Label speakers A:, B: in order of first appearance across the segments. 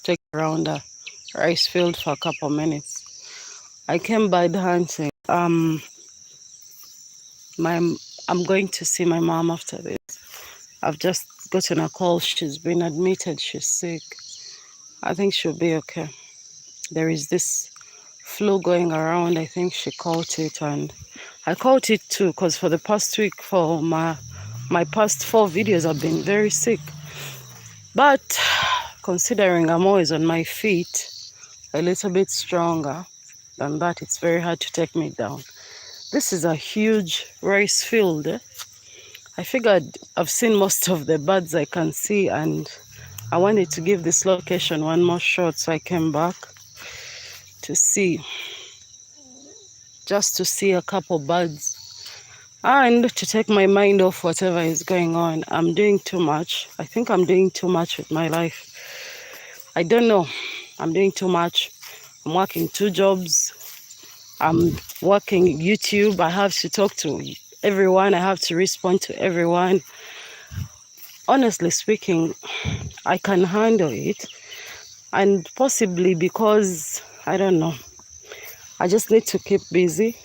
A: take around the rice field for a couple minutes. I came by dancing. My I'm going to see my mom after this. I've just gotten a call. She's been admitted. She's sick. I think she'll be okay. There is this flu going around. I think she caught it, and I caught it too. Because for the past week, for my past 4 videos, I've been very sick. But considering I'm always on my feet, a little bit stronger than that, it's very hard to take me down. This is a huge rice field. I figured I've seen most of the birds I can see, and I wanted to give this location one more shot, so I came back to see, just to see a couple birds and to take my mind off whatever is going on. I'm doing too much. I think I'm doing too much with my life. I don't know. I'm doing too much. I'm working 2 jobs. I'm working YouTube. I have to talk to everyone. I have to respond to everyone. Honestly speaking, I can handle it. And possibly because, I don't know, I just need to keep busy.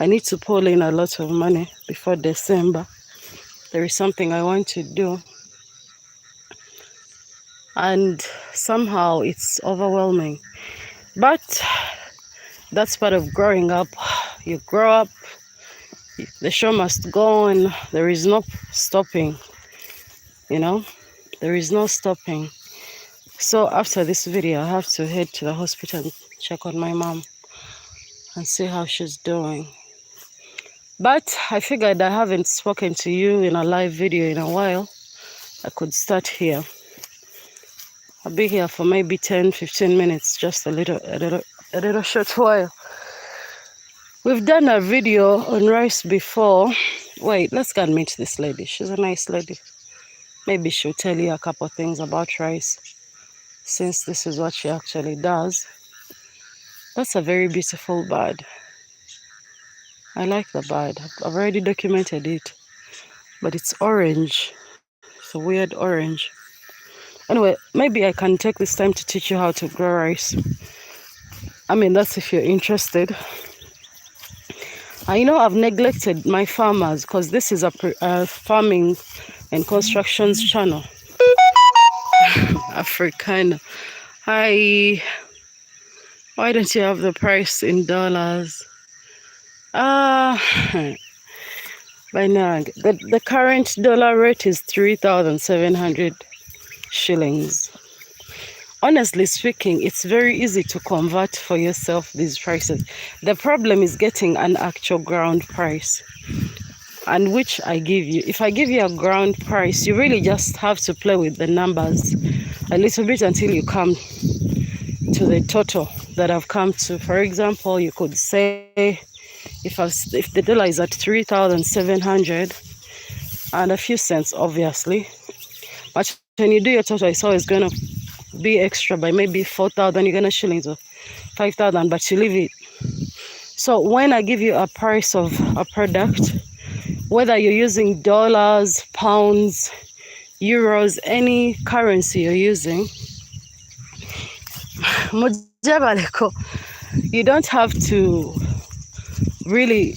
A: I need to pull in a lot of money before December. There is something I want to do. And somehow it's overwhelming. But that's part of growing up. You grow up, the show must go on. There is no stopping, you know? There is no stopping. So after this video, I have to head to the hospital and check on my mom and see how she's doing. But I figured I haven't spoken to you in a live video in a while. I could start here. I'll be here for maybe 10-15 minutes, just a little short while. We've done a video on rice before. Wait, let's go and meet this lady. She's a nice lady. Maybe she'll tell you a couple things about rice, since this is what she actually does. That's a very beautiful bird. I like the bird. I've already documented it, but it's orange. It's a weird orange. Anyway, maybe I can take this time to teach you how to grow rice. I mean, that's if you're interested. I know I've neglected my farmers because this is a farming and constructions channel. African. Hi. Why don't you have the price in dollars? By now, the current dollar rate is 3,700 shillings. Honestly speaking, it's very easy to convert for yourself these prices. The problem is getting an actual ground price, and which I give you. If I give you a ground price, you really just have to play with the numbers a little bit until you come to the total that I've come to. For example, you could say if the dollar is at 3,700 and a few cents, obviously, but when you do your total, it's always going to be extra by maybe 4,000. You're going to shillings or 5,000, but you leave it. So when I give you a price of a product, whether you're using dollars, pounds, euros, any currency you're using, you don't have to really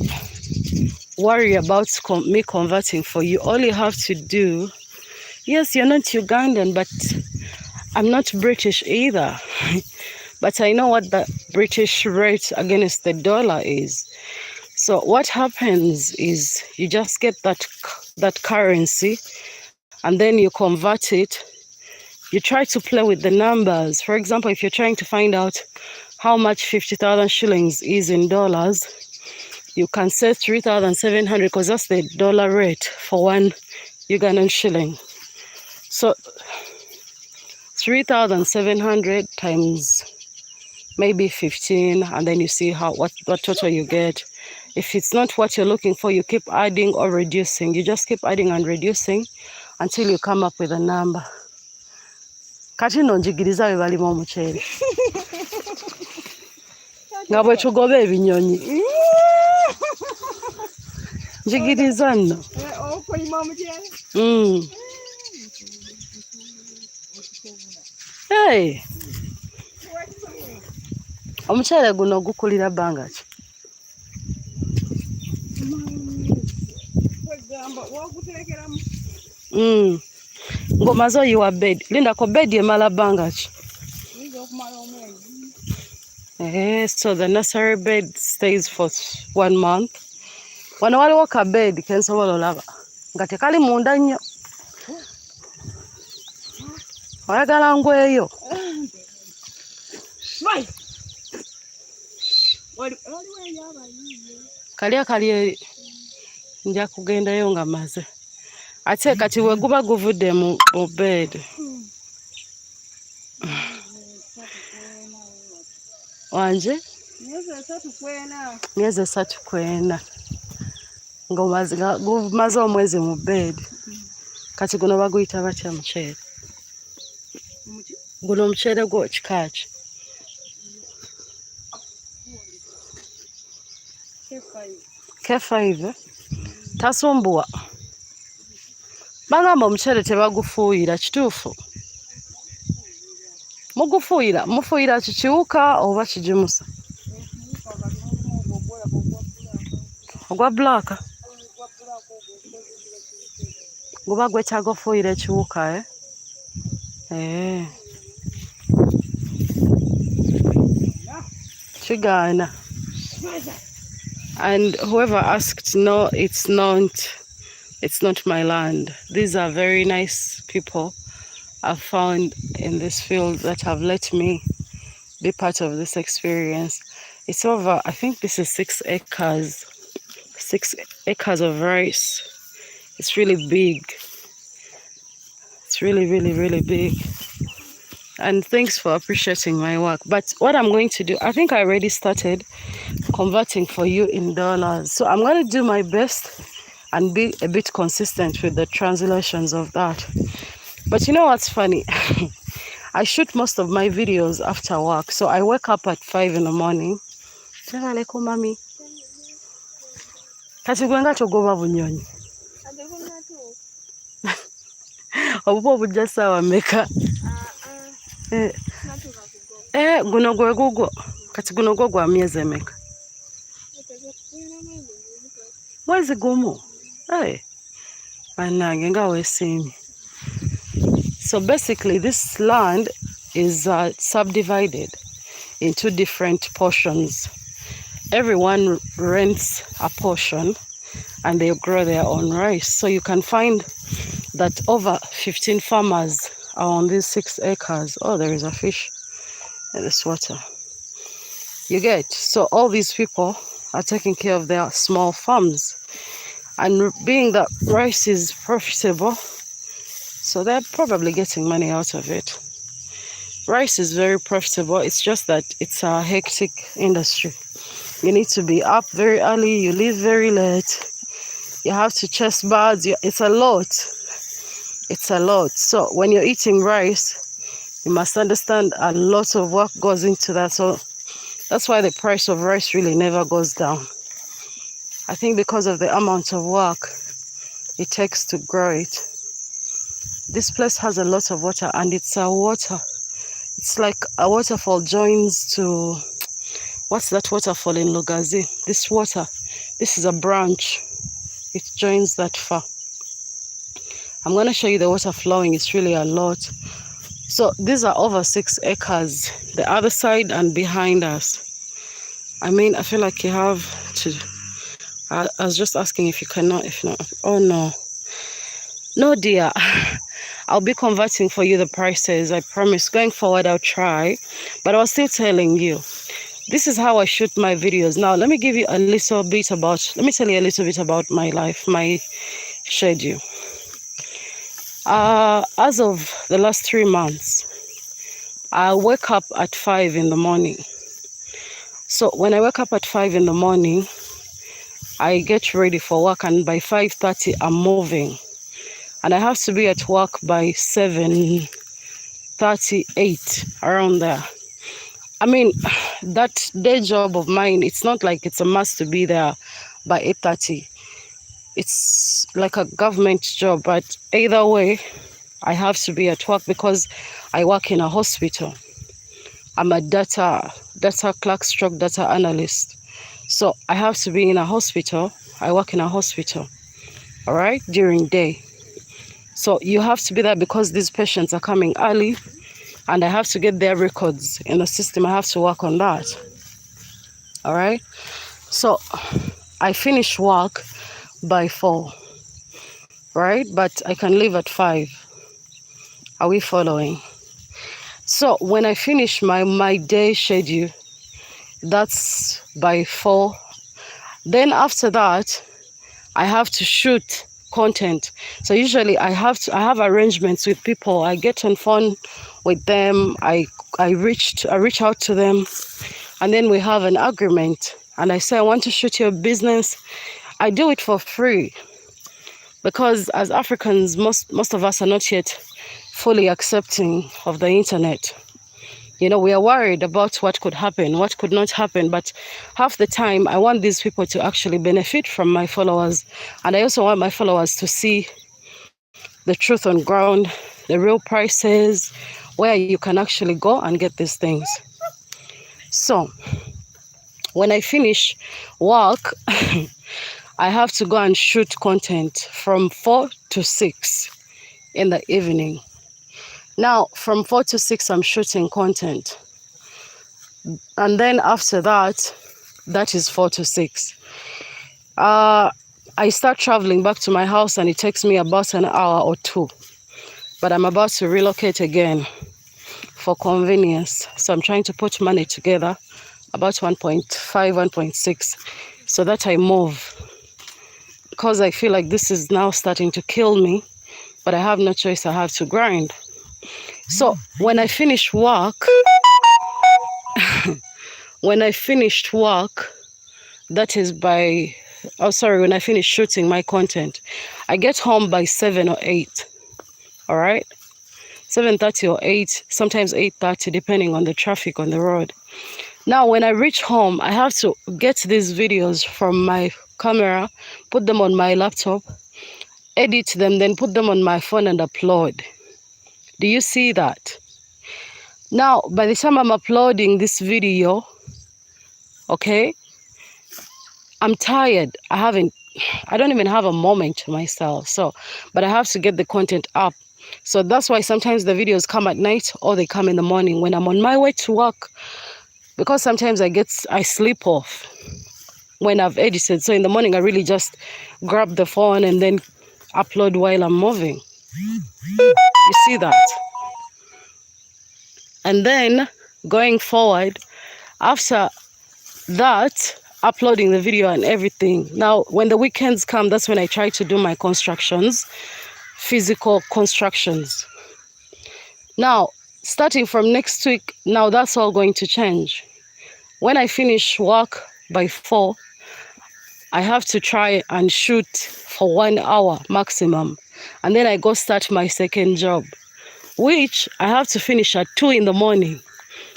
A: worry about me converting for you. All you have to do, yes, you're not Ugandan, but I'm not British either. But I know what the British rate against the dollar is. So what happens is you just get that currency, and then you convert it. You try to play with the numbers. For example, if you're trying to find out how much 50,000 shillings is in dollars, you can say 3,700 because that's the dollar rate for 1 Ugandan shilling. So 3,700 times maybe 15, and then you see what total you get. If it's not what you're looking for, you keep adding or reducing. You just keep adding and reducing until you come up with a number. Kati no njigiriza we bali mu muchele. Nga bwe tugoba ebinyonyi. Njigiriza nno. Hey, omukyere guno gukulira bbanga ki? Ng'omaze oyiwa bed. Lindako bed emala bbanga ki? So the nursery bed stays for 1 month. Wano waliwo ka bed ke nsobola olaba nga tekali munda nnyo. Oyagala ngweyo? Kali eri. Nja kugendayo nga maze. Ate kati we guba guvudde mu bed. Wanje? Myezi 3 kwena. Gumaze omwezi mu bed. Kati guno baguyita batya mukyere? Guno omukyere gwo kika ki? K5. Tasumbuwa. Bagamba omukyere tebagufuuyira, kituufu? Mugufuuyira? Mufuuyira kikiwuka oba kigimusa? Ogwa black? Guba gwetaaga ofuuyira ekiwuka, Kigaana. And whoever asked, no, it's not my land. These are very nice people I've found in this field that have let me be part of this experience. It's over, I think this is 6 acres. 6 acres of rice. It's really big. It's really, really, really big. And thanks for appreciating my work. But what I'm going to do, I think I already started converting for you in dollars. So I'm going to do my best and be a bit consistent with the translations of that. But you know what's funny? I shoot most of my videos after work. So I wake up at 5 in the morning. Assalamu alaikum, mami. Kati gwenga togoba bunyonyi. Obupo bujja ssaawa mmeka? Guno gwe gugwo. Kati guno gwo gwa myezi emeka? Mwezi gumu. Bannange nga weesiimye. So basically this land is subdivided into different portions. Everyone rents a portion and they grow their own rice. So you can find that over 15 farmers are on these 6 acres. Oh, there is a fish in this water. You get? So all these people are taking care of their small farms. And being that rice is profitable, so they're probably getting money out of it. Rice is very profitable. It's just that it's a hectic industry. You need to be up very early. You leave very late. You have to chase birds. It's a lot. It's a lot. So when you're eating rice, you must understand a lot of work goes into that. So that's why the price of rice really never goes down. I think because of the amount of work it takes to grow it. This place has a lot of water, and it's a water. It's like a waterfall joins to, what's that waterfall in Lugazi? This water, this is a branch. It joins that far. I'm going to show you the water flowing. It's really a lot. So these are over 6 acres, the other side and behind us. I mean, I feel like you have to, I was just asking if you cannot, if not, oh no. No dear, I'll be converting for you the prices, I promise. Going forward, I'll try, but I was still telling you, this is how I shoot my videos. Now, let me tell you a little bit about my life, my schedule. As of the last 3 months, I wake up at 5 in the morning. So when I wake up at 5 in the morning, I get ready for work, and by 5:30 I'm moving. And I have to be at work by 7:38, around there. I mean, that day job of mine, it's not like it's a must to be there by 8:30. It's like a government job, but either way, I have to be at work because I work in a hospital. I'm a data clerk stroke data analyst. So I have to be in a hospital. I work in a hospital, all right, during day. So you have to be there because these patients are coming early and I have to get their records in the system. I have to work on that, all right? So I finish work by 4, right? But I can leave at 5. Are we following? So when I finish my day schedule, that's by 4. Then after that, I have to shoot content. So usually I have arrangements with people. I get on phone with them. I reach out to them, and then we have an agreement. And I say, I want to shoot your business. I do it for free because as Africans, most of us are not yet fully accepting of the internet. You know, we are worried about what could happen, what could not happen. But half the time, I want these people to actually benefit from my followers. And I also want my followers to see the truth on ground, the real prices, where you can actually go and get these things. So when I finish work, I have to go and shoot content from 4 to 6 in the evening. Now, from 4 to 6, I'm shooting content. And then after that, that is 4 to 6. I start traveling back to my house and it takes me about an hour or 2. But I'm about to relocate again for convenience. So I'm trying to put money together, about 1.5, 1.6, so that I move. Because I feel like this is now starting to kill me, but I have no choice, I have to grind. So when I finish work, when I finished work, that is by, when I finish shooting my content, I get home by 7 or 8, all right? 7:30 or 8, sometimes 8:30, depending on the traffic on the road. Now, when I reach home, I have to get these videos from my camera, put them on my laptop, edit them, then put them on my phone and upload. Do you see that? Now, by the time I'm uploading this video, okay, I'm tired. I don't even have a moment to myself. So, but I have to get the content up. So that's why sometimes the videos come at night or they come in the morning when I'm on my way to work, because sometimes I sleep off when I've edited. So in the morning, I really just grab the phone and then upload while I'm moving. You see that? And then going forward, after that, uploading the video and everything. Now, when the weekends come, that's when I try to do my constructions, physical constructions. Now, starting from next week, now that's all going to change. When I finish work by 4, I have to try and shoot for 1 hour maximum. And then I go start my second job, which I have to finish at 2 in the morning,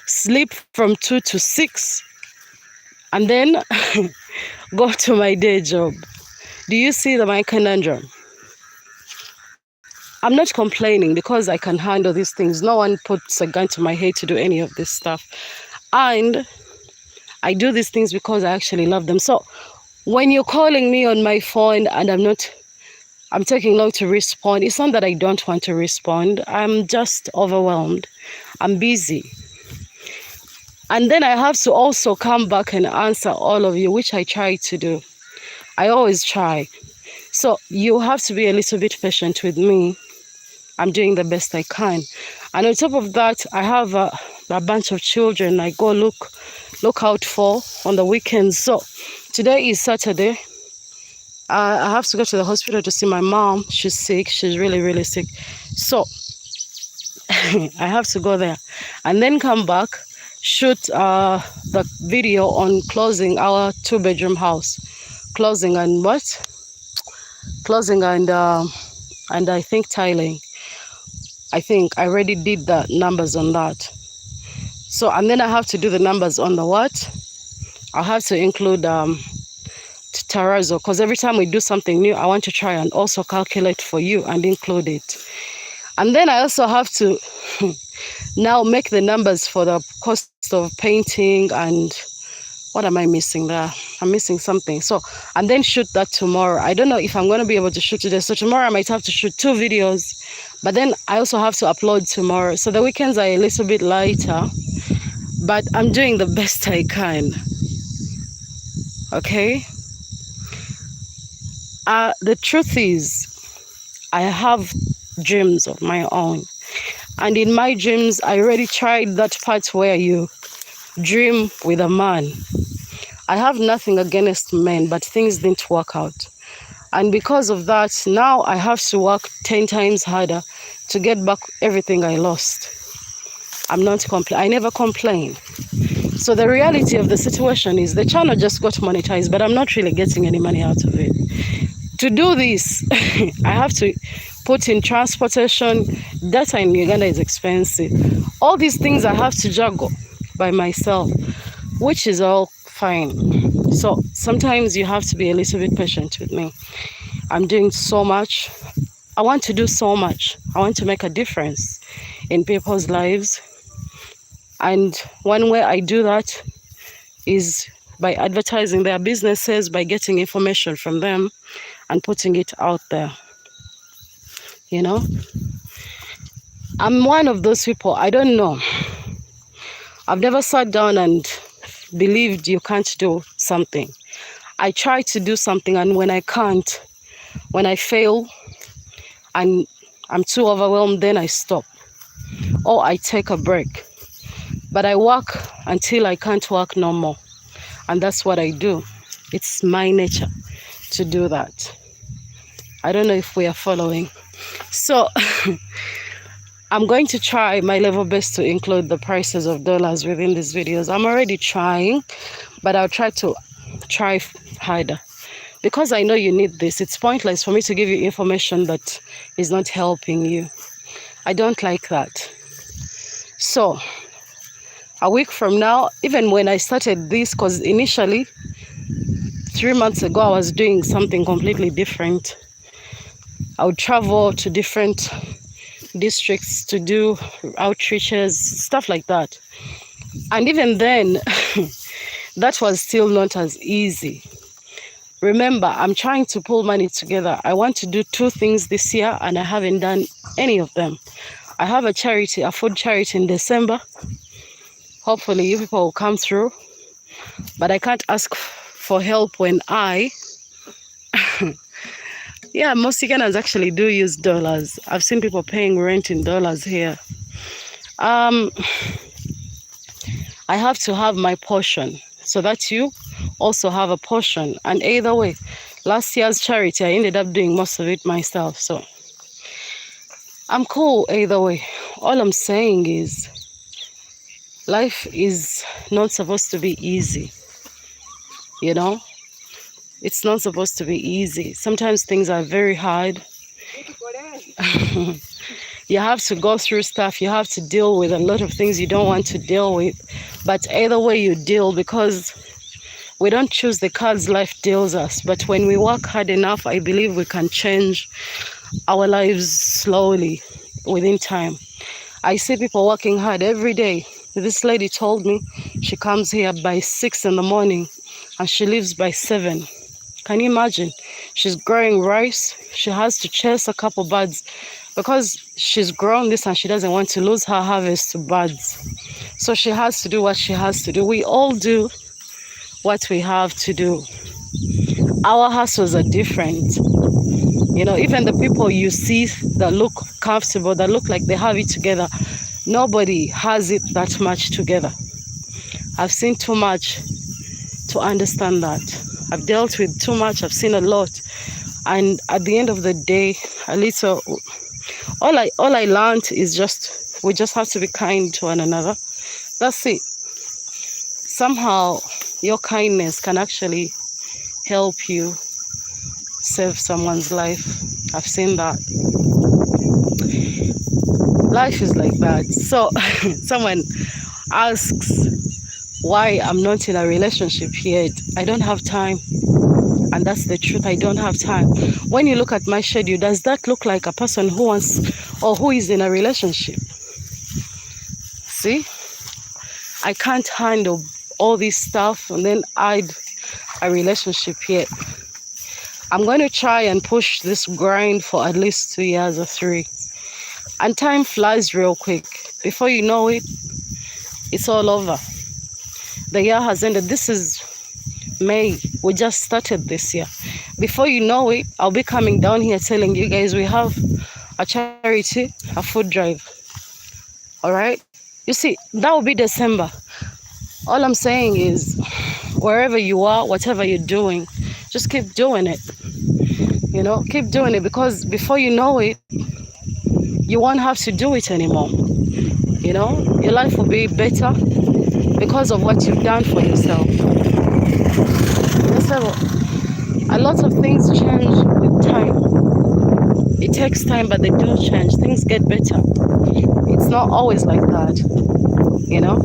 A: sleep from 2 to 6, and then go to my day job. Do you see my conundrum? I'm not complaining because I can handle these things. No one puts a gun to my head to do any of this stuff. And I do these things because I actually love them. So when you're calling me on my phone and I'm taking long to respond, it's not that I don't want to respond. I'm just overwhelmed. I'm busy. And then I have to also come back and answer all of you, which I try to do. I always try. So you have to be a little bit patient with me. I'm doing the best I can. And on top of that, I have a bunch of children I go look out for on the weekends. So today is Saturday. I have to go to the hospital to see my mom. She's sick. She's really, really sick. So I have to go there and then come back, shoot the video on closing our 2-bedroom house. Closing and what? Closing and I think tiling. I think I already did the numbers on that. So, and then I have to do the numbers on the what? I'll have to include terrazzo, because every time we do something new, I want to try and also calculate for you and include it. And then I also have to now make the numbers for the cost of painting and what am I missing there? I'm missing something. So, and then shoot that tomorrow. I don't know if I'm going to be able to shoot today. So tomorrow I might have to shoot 2 videos, but then I also have to upload tomorrow. So the weekends are a little bit lighter, but I'm doing the best I can. Okay? The truth is, I have dreams of my own. And in my dreams, I already tried that part where you dream with a man. I have nothing against men, but things didn't work out. And because of that, now I have to work 10 times harder to get back everything I lost. I never complain. So the reality of the situation is the channel just got monetized, but I'm not really getting any money out of it. To do this, I have to put in transportation. Data in Uganda is expensive. All these things I have to juggle by myself, which is all fine. So sometimes you have to be a little bit patient with me. I'm doing so much. I want to do so much. I want to make a difference in people's lives. And one way I do that is by advertising their businesses, by getting information from them and putting it out there. You know, I'm one of those people. I don't know. I've never sat down and believed you can't do something. I try to do something, and when I can't, when I fail and I'm too overwhelmed, then I stop or I take a break. But I work until I can't work no more. And that's what I do. It's my nature to do that. I don't know if we are following. So I'm going to try my level best to include the prices of dollars within these videos. I'm already trying, but I'll try harder. Because I know you need this, it's pointless for me to give you information that is not helping you. I don't like that. So a week from now, even when I started this, because initially 3 months ago I was doing something completely different. I would travel to different districts to do outreaches, stuff like that. And even then, that was still not as easy. Remember, I'm trying to pull money together. I want to do 2 things this year, and I haven't done any of them. I have a food charity in December. Hopefully you people will come through, but I can't ask for help when yeah, most Ugandans actually do use dollars. I've seen people paying rent in dollars here. I have to have my portion so that you also have a portion. And either way, last year's charity, I ended up doing most of it myself. So I'm cool either way. All I'm saying is life is not supposed to be easy. You know? It's not supposed to be easy. Sometimes things are very hard. You have to go through stuff. You have to deal with a lot of things you don't want to deal with. But either way you deal, because we don't choose the cards life deals us. But when we work hard enough, I believe we can change our lives slowly within time. I see people working hard every day. This lady told me she comes here by 6 in the morning and she leaves by 7. Can you imagine? She's growing rice. She has to chase a couple birds because she's grown this and she doesn't want to lose her harvest to birds. So she has to do what she has to do. We all do what we have to do. Our hustles are different. You know, even the people you see that look comfortable, that look like they have it together, nobody has it that much together. I've seen too much to understand that. I've dealt with too much. I've seen a lot. And at the end of the day, all I learned is we just have to be kind to one another. That's it. Somehow your kindness can actually help you save someone's life. I've seen that. Life is like that. So someone asks why I'm not in a relationship yet. I don't have time. And that's the truth. I don't have time. When you look at my schedule, does that look like a person who wants or who is in a relationship. See, I can't handle all this stuff and then add a relationship yet. I'm going to try and push this grind for at least 2 years or 3. And time flies real quick. Before you know it, it's all over. The year has ended. This is May. We just started this year. Before you know it, I'll be coming down here telling you guys we have a charity, a food drive. All right? You see, that will be December. All I'm saying is, wherever you are, whatever you're doing, just keep doing it. You know, keep doing it, because before you know it, you won't have to do it anymore. You know, your life will be better because of what you've done for yourself. A lot of things change with time. It takes time, but they do change. Things get better. It's not always like that, you know.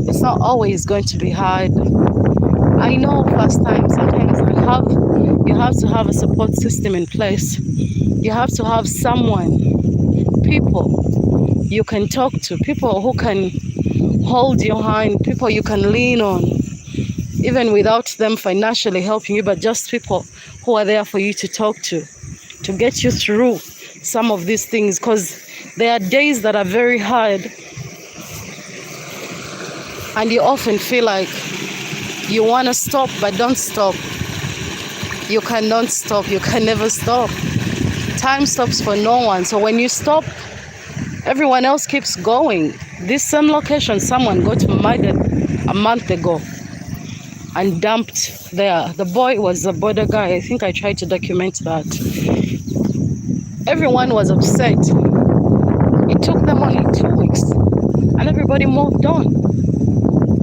A: It's not always going to be hard. I know first time, sometimes you have to have a support system in place. You have to have someone, people you can talk to, people who can hold your hand, people you can lean on, even without them financially helping you, but just people who are there for you to talk to get you through some of these things, because there are days that are very hard and you often feel like you want to stop, but don't stop. You cannot stop. You can never stop. Time stops for no one. So when you stop, everyone else keeps going. This same location, someone got murdered a month ago and dumped there. The boy was a border guy. I think I tried to document that. Everyone was upset. It took them only 2 weeks and everybody moved on.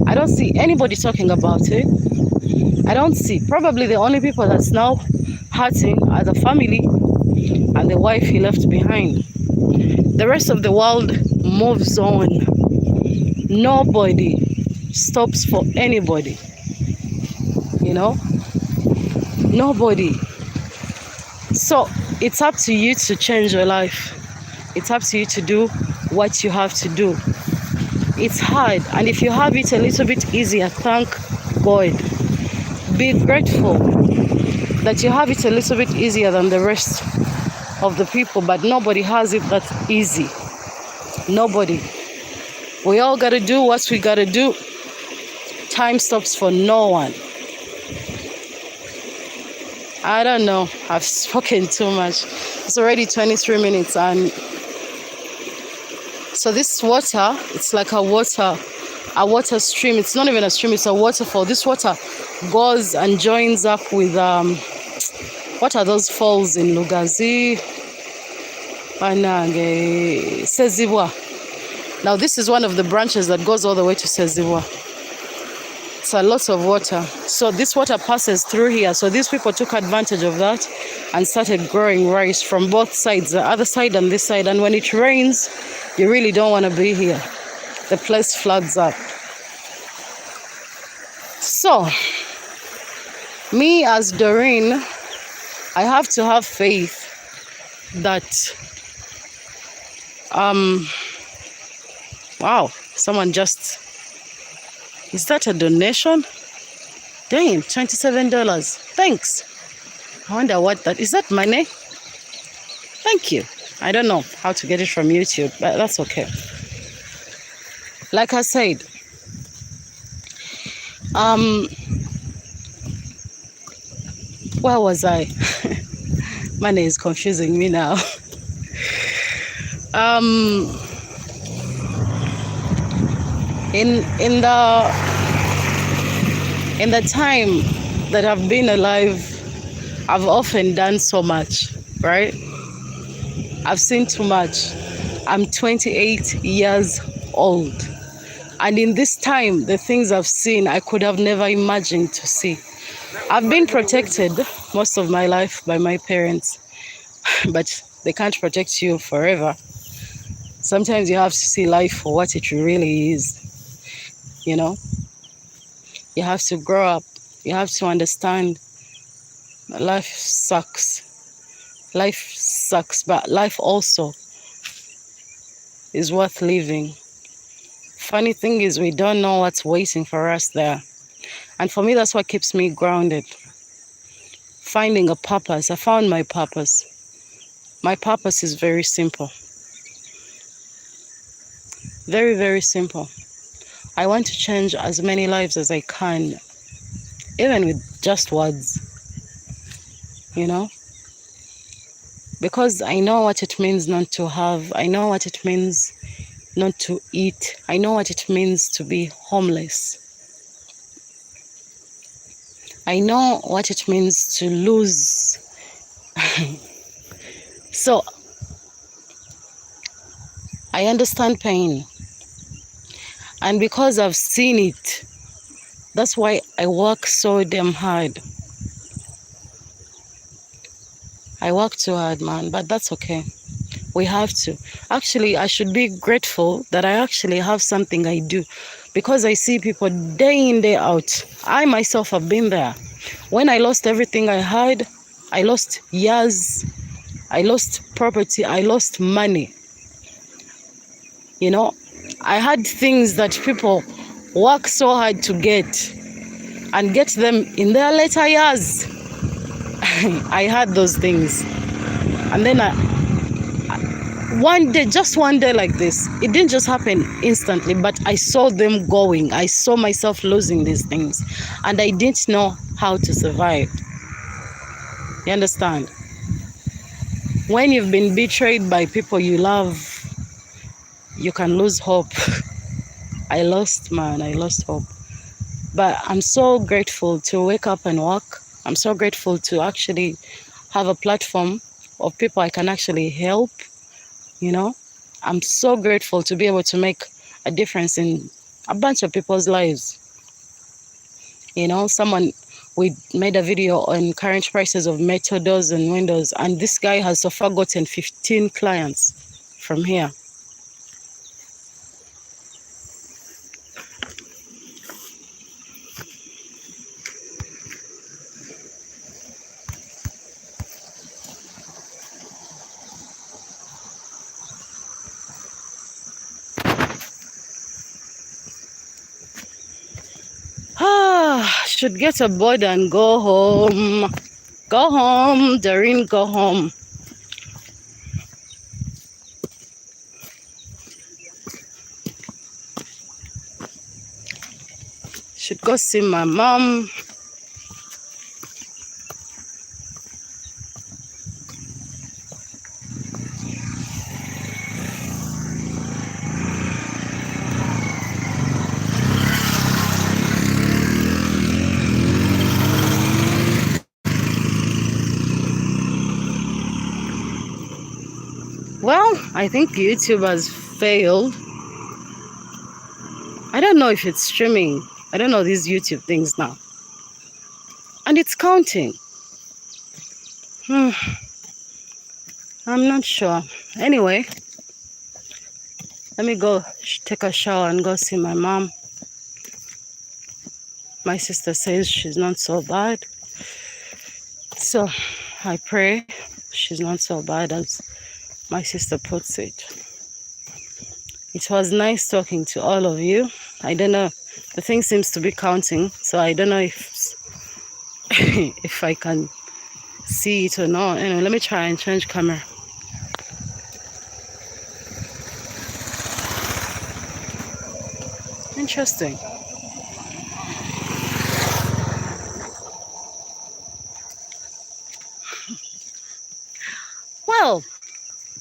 A: I don't see anybody talking about it. I don't see. Probably the only people that's now hurting are the family and the wife he left behind. The rest of the world moves on. Nobody stops for anybody. You know? Nobody. So it's up to you to change your life. It's up to you to do what you have to do. It's hard, and if you have it a little bit easier, thank God. Be grateful that you have it a little bit easier than the rest of the people, but nobody has it that easy. Nobody. We all gotta do what we gotta do. Time stops for no one. I don't know. I've spoken too much. It's already 23 minutes, and so this water, it's like a water stream. It's not even a stream, it's a waterfall. This water goes and joins up with what are those falls in Lugazi? Sezibwa. Now this is one of the branches that goes all the way to Sezibwa. It's a lot of water. So this water passes through here. So these people took advantage of that and started growing rice from both sides, the other side and this side. And when it rains, you really don't want to be here. The place floods up. So, me as Doreen, I have to have faith that, wow, someone just, is that a donation? Damn, $27. Thanks. I wonder what that, is that money? Thank you. I don't know how to get it from YouTube, but that's okay. Like I said, where was I? Money is confusing me now. In the time that I've been alive, I've often done so much, right? I've seen too much. I'm 28 years old. And in this time, the things I've seen, I could have never imagined to see. I've been protected most of my life by my parents, but they can't protect you forever. Sometimes you have to see life for what it really is. You know, you have to grow up. You have to understand that life sucks. Life sucks, but life also is worth living. Funny thing is, we don't know what's waiting for us there. And for me, that's what keeps me grounded. Finding a purpose. I found my purpose. My purpose is very simple. Very, very simple. I want to change as many lives as I can, even with just words, you know? Because I know what it means not to have. I know what it means not to eat. I know what it means to be homeless. I know what it means to lose. So I understand pain. And because I've seen it, that's why I work so damn hard. I work too hard, man, but that's okay. We have to. Actually, I should be grateful that I actually have something I do, because I see people day in, day out. I myself have been there. When I lost everything I had, I lost years, I lost property, I lost money. You know, I had things that people work so hard to get and get them in their later years. I had those things. And then one day, just one day like this, it didn't just happen instantly, but I saw them going. I saw myself losing these things, and I didn't know how to survive. You understand? When you've been betrayed by people you love, you can lose hope. I lost hope. But I'm so grateful to wake up and walk. I'm so grateful to actually have a platform of people I can actually help. You know, I'm so grateful to be able to make a difference in a bunch of people's lives. You know, we made a video on current prices of metal doors and windows, and this guy has so far gotten 15 clients from here. Should get a board and go home. Go home, Doreen, go home. Should go see my mom. Well, I think YouTube has failed. I don't know if it's streaming. I don't know these YouTube things now. And it's counting. I'm not sure. Anyway, let me go take a shower and go see my mom. My sister says she's not so bad. So I pray she's not so bad as my sister puts it. It was nice talking to all of you. I don't know, the thing seems to be counting, so I don't know if if I can see it or not. Anyway, let me try and change camera. Interesting. Well,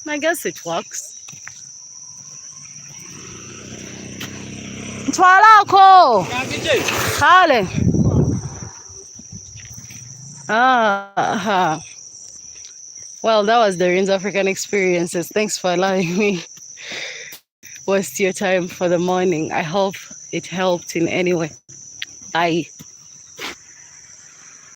A: I guess it works. Twalako. Hale. Well, that was Doreen's African Experiences. Thanks for allowing me waste your time for the morning. I hope it helped in any way. Bye.